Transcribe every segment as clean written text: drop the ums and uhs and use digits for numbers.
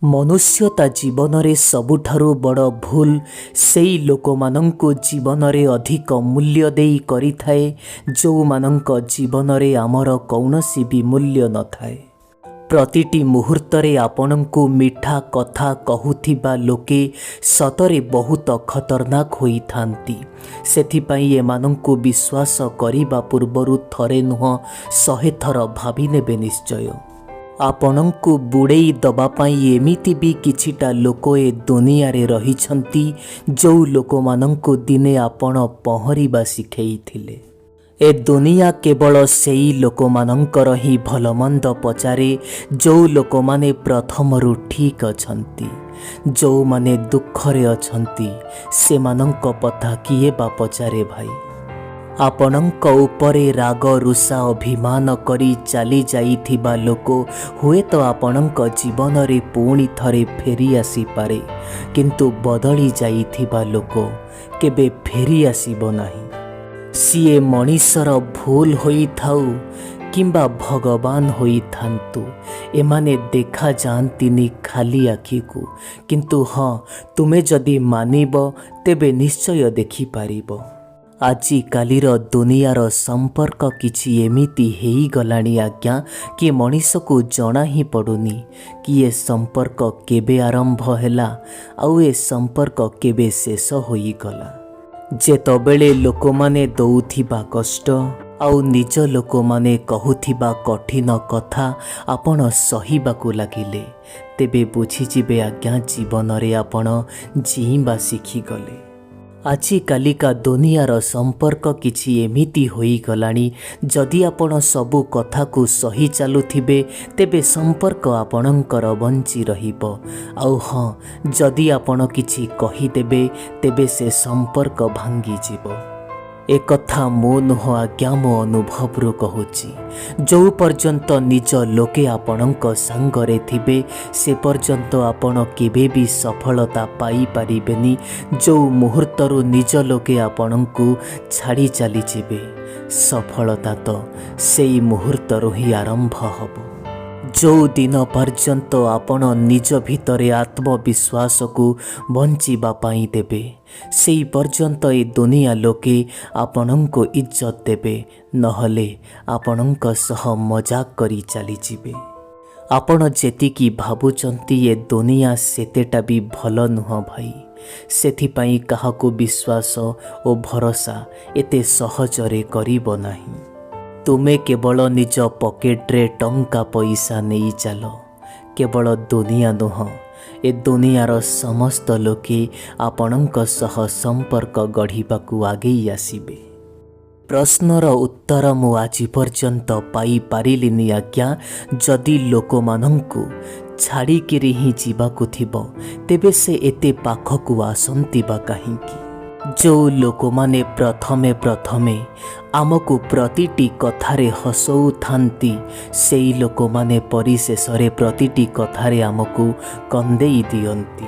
मनुष्यता जीवन रे सबुठारु बड़ भूल सेई लोकमानंको जीवन रे अधिक मूल्य देई करिथाए जो मानंक जीवन रे आमर कौनसी भी मूल्य न थाए। प्रतिटी मुहूर्त रे आपनंकु मीठा कथा कहूथिबा लोके सतरे बहुत खतरनाक होई थांती। सेथिपाई एमानंकु विश्वास करिबा पूर्वरु थरे नुह 100 थर भाबी नेबे निश्चय। आपनंकु बुड़ेई दबा पाई एमिति भी किछिटा लोक ए दुनिया रे रहिछंती जो लोकमानंकु दिने आपण पहरिबा शिखेइथिले। ए दुनिया केवल सेई लोकमानंकर ही भलमंद पचारे जो लोकमाने प्रथमरु ठीक अछंती। जो माने दुखरे अछंती सेमानंक पथा किए बा पचारे भाई। आपणଙ୍କ ଉପରେ ରାଗ ରୁଷା ଅଭିମାନ କରି ଚାଲି ଯାଇଥିବା ଲୋକ ହୁଏତ ଆପଣଙ୍କ ଜୀବନରେ ପୁଣି ଥରେ ଫେରି ଆସିପାରେ, କିନ୍ତୁ ବଦଳି ଯାଇଥିବା ଲୋକ କେବେ ଫେରି ଆସିବ ନାହିଁ। ସିଏ ମଣିଷର ଭୁଲ ହୋଇଥାଉ କିମ୍ବା ଭଗବାନ ହୋଇଥାନ୍ତୁ, ଏମାନେ ଦେଖାଯାଆନ୍ତିନି ଖାଲି ଆଖିକୁ, କିନ୍ତୁ ହଁ ତୁମେ ଯଦି ମାନିବ ତେବେ ନିଶ୍ଚୟ ଦେଖିପାରିବ। आजिकालीर दुनियार संपर्क किछि एमिति हेइगलाणी आज्ञा कि मनीष को जना ही पड़ुनी कि ए संपर्क केबे आरंभ हैला आउ ए संपर्क केबे शेष होइगला। जेतबेले लोकमाने दउथिबा कष्ट आउ निज लोकमाने कहूथिबा कठिन कथा आपण सहिबाकू लागिले तेबे बुझिजिबे आज्ञा जीवन रे आपण जीइबा शिखिगले। आजिकालिका दुनियार संपर्क किछि एमिति होइगलाणी जदि आपण सबु कथा को सही चालुथिबे तेबे संपर्क आपणकर बंची रहिबो। आउ हाँ जदि आपण किछि कहिदेबे तेबे से संपर्क भांगी जिवो। एक कथा मो नुह आज्ञा मो अनुभव कहूची। जो पर्यंत निज लोके आपणक सांगरे थिबे से पर्यंत आपण केबे भी सफलता पाई पारिबेनी। जो मुहूर्तरु निज लोके आपणकु छाड़ी चली जिबे सफलता तो सेई मुहूर्तरु ही आरंभ हबो। जो दिन पर्यंत आपण निज भितरे आत्मविश्वास को बंचिबा पाई देबे सेई पर्यंत ए दुनिया लोके आपणको इज्जत देबे, नहले आपणक सह मजाक करी चली जिबे। आपण जेतिकी भाबुचंती ए दुनिया सेतेटा भी भल नुह भाई। सेथिपाई काहाको विश्वास ओ भरोसा एते सहजरे करिबो नाही। तुमे केवल निज पकेट्रे टंका पैसा नहीं चल, केवल दुनिया नुह ए दुनियार समस्त लोके आपणक सह संपर्क गढ़िबाकू आगेई आसिबे। प्रश्नर उत्तर मु आज पर्यंत पाई पारिलिनी आज्ञा। जदि लोकमानंकु छाड़िकिरी ही जीवाकू थिबो तेबे से एते पाखकू आसंती बा काहींकी। जो लोकमाने प्रथमे प्रथमे आमको प्रतिटी कथारे हसऊ थांती सेई लोकमाने परिशेषरे प्रतिटी कथारे आमको कंदेई दियंती।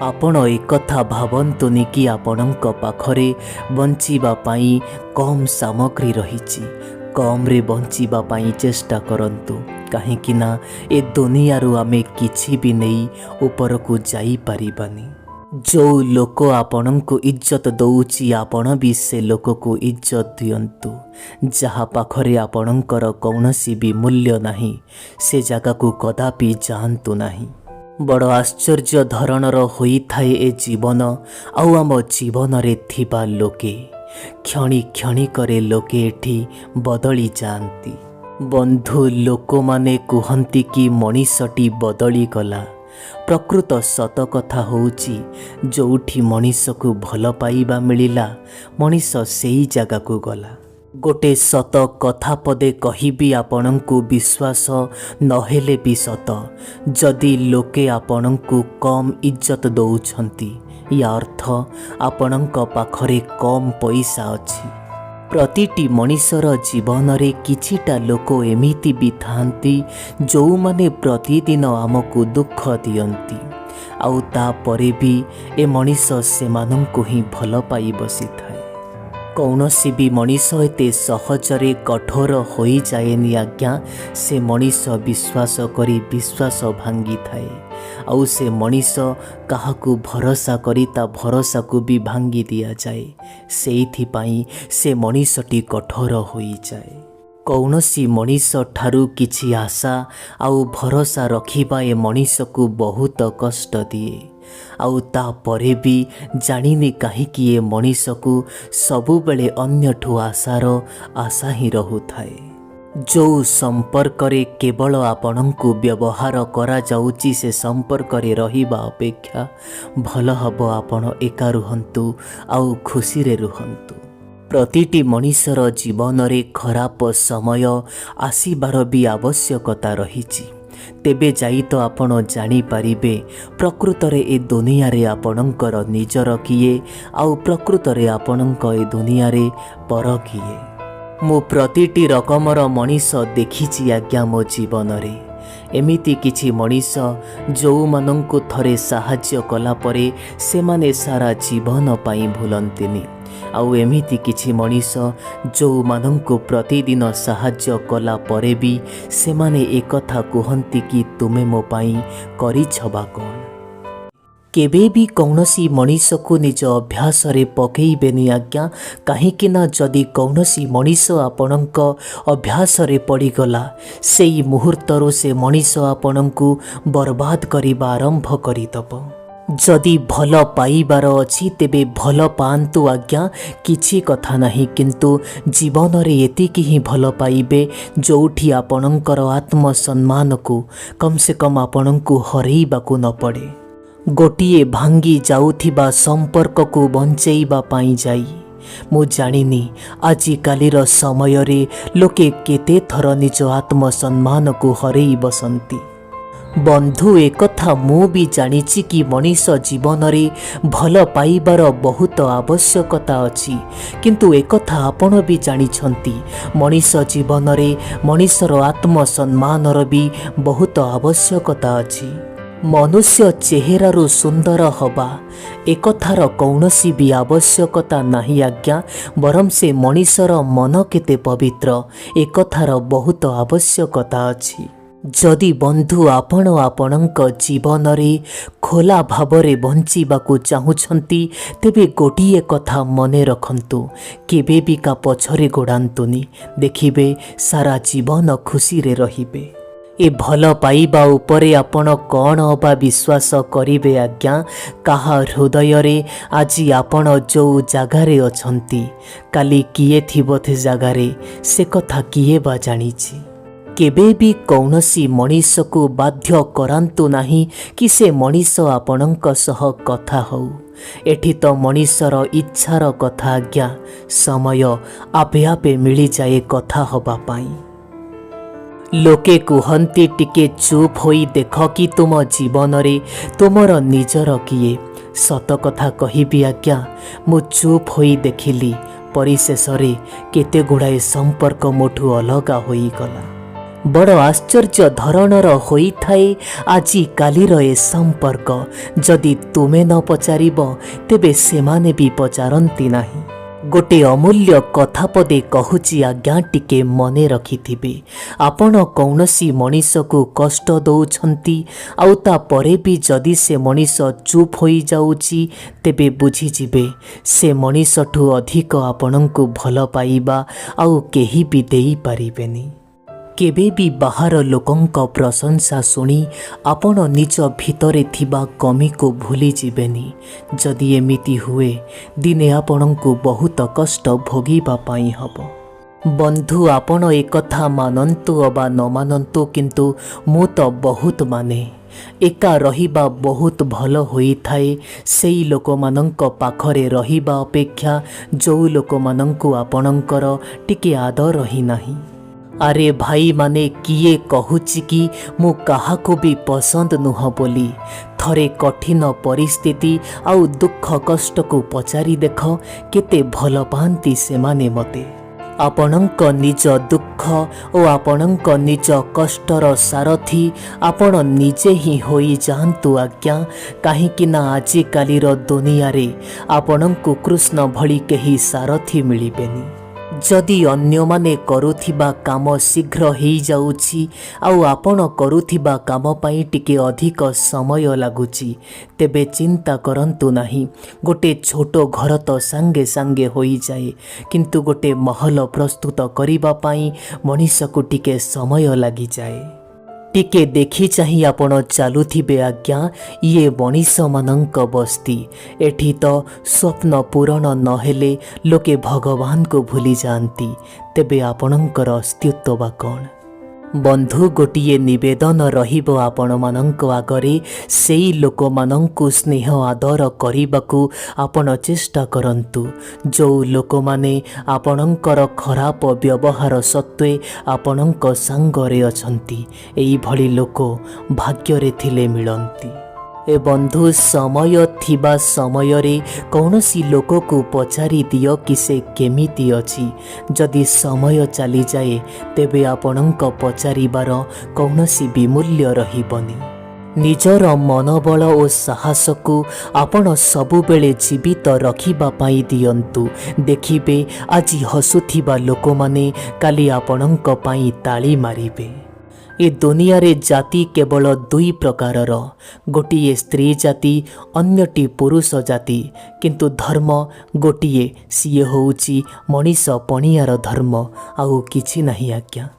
आपण एक कथा भावंतुनी कि आपणक पाखरे बंचिबा पाई कम सामग्री रहिछि, कम रे बंचिबा पाई चेष्टा करंतु, काहेकि ना ए दुनियारू आमे किछि भी नहीं ऊपरकू जाई पारिबानी। जो लोक आपणको इज्जत दउची आपण भी से लोक को इज्जत दियंतु। जहा पाखरे आपणकर कौनसी भी मूल्य नाही से जगह को कदापि जानतु नाही। बड़ आश्चर्य धरणर होई थाए ए जीवन आउ आम जीवन रे थिबा लोके क्षणी क्षणी करे लोके एठी बदली जाती। बंधु लोक माने कुहंती कि मनीषटी बदली गला। प्रकृत सत कथा होउची जोठी मनीष को भल पाइबा मिलिला मनीष सेई जगह को गला। गोटे सत कथा पदे कहिबी आपणंकु विश्वास नहेले भी सत। जदि लोके आपणंकु कम इज्जत दउछंती या अर्थ आपणंक पाखरे कम पैसा अछि। प्रतिटी मनीषर जीवन रे किछिटा लोक एमिति भी थांती जो माने प्रतिदिन आमको दुख दियंती आउ ता परे भी ए मनीष सेमानंकु ही भल पाई बसी थाए। कौनसी भी मनीष एते सहजरे कठोर होई जाएनी आज्ञा। से मनीष विश्वास करी विश्वास भांगी थाए। आउ से मनीष काहाकू भरोसा करी ता भरोसा को भी भांगी दिया जाए। सेइथिपाई से मनीषटी कठोर होई जाए। कौनसी मनीष ठारू किछि आशा आउ भरोसा रखिबा ए मनीष को बहुत कष्ट दिए। आउ तापरे भी जानिनी काहीकि ए मनीष को सबुबेले अन्यठू आशार आशा ही रहुथाए। जो संपर्क रे केवल आपणଙ୍କୁ व्यवहार करा जाउची से संपर्क रे रहिबा अपेक्षा भल हब आपण एका रुहंतु आउ खुशी रे रुहंतु। प्रतिटी मनीषर जीवन रे खराब समय आसीबार भी आवश्यकता रहिछि। तेबे जाई तो आपण जानी पारिबे प्रकृत रे ए दुनिया रे आपणकर निजर किए आउ प्रकृत रे आपणक ए दुनिया रे पर किए। मु प्रतिटी रकमर मनीष देखिछि आज्ञा मो जीवन रे। एमिति किछि मनीष जो मानंकु थरे साहाय्य कला परे सेमाने सारा जीवन पाई भूलंतिनी। आउ एमिति किछि मनीष जो मानंकु प्रतिदिन साहाय्य कला परे भी सेमाने एकथा कुहंती कि तुमे मो पाई करिछबा कोन। केबे भी कौनसी मनीष को निज अभ्यास रे पकेइबेनी आज्ञा। काहींकि ना जदि कौनसी मनीष आपणक अभ्यास रे पड़ीगला सेई मुहूर्तरू से मनीष आपणଙ୍କୁ बर्बाद करिबा आरंभ करिदब। जदि भल पाइबार अछि तेबे भल पांतु आज्ञा, किछि कथा नाही, किंतु जीवन रे एतिकी ही भल पाइबे जोठी आपणकर आत्मसम्मान को कम से कम आपणଙ୍କୁ हरेइबाकू न पड़े। गोटिए भांगी जाउथिबा संपर्क को बंचेइबा पाई जाई मु जानिनी आजिकालीर समय रे लोके केते थर निज आत्मसम्मान को हरेई बसंती। बंधु एकथा मु भी जानिछि कि मनीष जीवन रे भल पाइबार बहुत आवश्यकता अछि, किंतु एकथा आपण भी जानिछंती मनीष जीवन रे मनीषर आत्मसम्मानर भी बहुत आवश्यकता अछि। मनुष्य चेहरारू सुंदर हवा एकथार कौनसी भी आवश्यकता नाही आज्ञा, बरम से मनीषर मन केते पवित्र एकथार बहुत आवश्यकता अछि। जदि बंधु आपण आपणक जीवन रे खोला भावरे बंचिबाकू चाहुछंती तेबे गोटिए कथा मने रखंतु, केबे भी का पछरे गोड़ांतुनी, देखिबे सारा जीवन खुशी रे रहिबे। ए भल पाइबा उपरे आपण कौन अबा विश्वास करिबे आज्ञा। काहा हृदय रे आज आपण जो जगारे अछंती काली किए थिबो थे जगारे से कथा किए बा जानिछि। केबे भी कौनसी मनीष को बाध्य करांतु नाही कि से मनीष आपणक सह कथा हौ। एठी तो मनीषर इच्छार कथा आज्ञा, समय आपे आपे मिली जाए कथा हबा पाई। लोके कुहंती टिके चुप होई देख कि तुम जीवन रे तुमर निजर किए। सत कथा कहिबी आज्ञा, मु चुप होई देखिली परिशेष रे केते गुड़ाए संपर्क मोठू अलगा होई गला। बड़ आश्चर्य धरणर होई थाए आजी कालीर ए संपर्क। जदि तुमे न पचारिब तेबे सेमाने भी पचारंती नाही। गोटे अमूल्य कथा पदे कहूची आज्ञा, टिके मने रखिथिबे। आपण कौनसी मनीष को कष्ट दौछंती आउ ता परे भी जदि से मनीष चुप होई जाउची तेबे बुझी जिबे से मनीषठू अधिक आपणଙ୍କୁ भल पाइबा आउ केही भी देई पारिबेनी। केबे भी बाहर लोकंक प्रशंसा सुनी आपण निज भितरे थिबा कमी को भूली जिबेनी। जदि एमिति हुए दिने आपणଙ୍କୁ बहुत कष्ट भोगिबा पाई हबो। बंधु आपण एकथा मानंतु अबा न मानंतु, किंतु मु तो बहुत माने। एका रहिबा बहुत भल होई थाए सेई लोक मानंक पाखरे रहिबा अपेक्षा जो लोक मानंकु आपणंकर टिके आदर रही नाही। अरे भाई माने किए कहूची कि मु काहा को भी पसंद नुह बोली। थरे कठिन परिस्थिति आउ दुख कष्ट को पचारि देख केते भल पांती सेमाने मते। आपणंक निज दुख और आपणंक निज कष्टर सारथी आपण निजे ही होई जांतु आज्ञा। काहीकि ना आजी कालीर दुनिया रे आपणंकु कृष्ण भली केही सारथी मिलिबेनी। जदि अन्यमाने करुथिबा काम शीघ्र हो जाउछि आउ आपण करुथिबा काम पई टिके अधिक समय लागुछि तेबे चिंता करंतु नाही। गोटे छोट घर तो सांगे सांगे होई जाए किंतु गोटे महल प्रस्तुत करिबा पई मनीषको टिके समय लागि जाए। टिके देखि चाहि आपण चालुथिबे आज्ञा ये मनीष मानंक बस्ती। एठी तो स्वप्न पूरण नहेले लोके भगवान को भूली जाती तेबे आपणकर अस्तित्व बा कौन। बंधु गोटिए निवेदन रहिबो आपण मानंक आगरे सेई लोक मानंकु स्नेह आदर करिबाकू आपण चेष्टा करंतु जो लोक माने आपणकर खराब व्यवहार सत्वे आपणक सांगरे अछंती एई भली लोक भाग्यरे थिले मिलंती। ए बंधु समय थिबा समय रे कौनसी लोक को पचारि दियो कि से केमिति अछि। जदि समय चली जाए तेबे आपणक पचारिबार कौनसी विमूल्य रहिबनी। निजर मनोबल और साहस को आपण सबुबेले जीवित रखिबा पाई दियंतु। देखिबे आज हसुथिबा लोक माने काली आपणक पाई ताली मारिबे। ए दुनिया रे जाति केवल दुई प्रकारर, गोटिए स्त्री जाति अन्यटी पुरुष जाति किंतु धर्म गोटिए सिए होउची मनीष पणियार धर्म आउ किछि नहीं आज्ञा।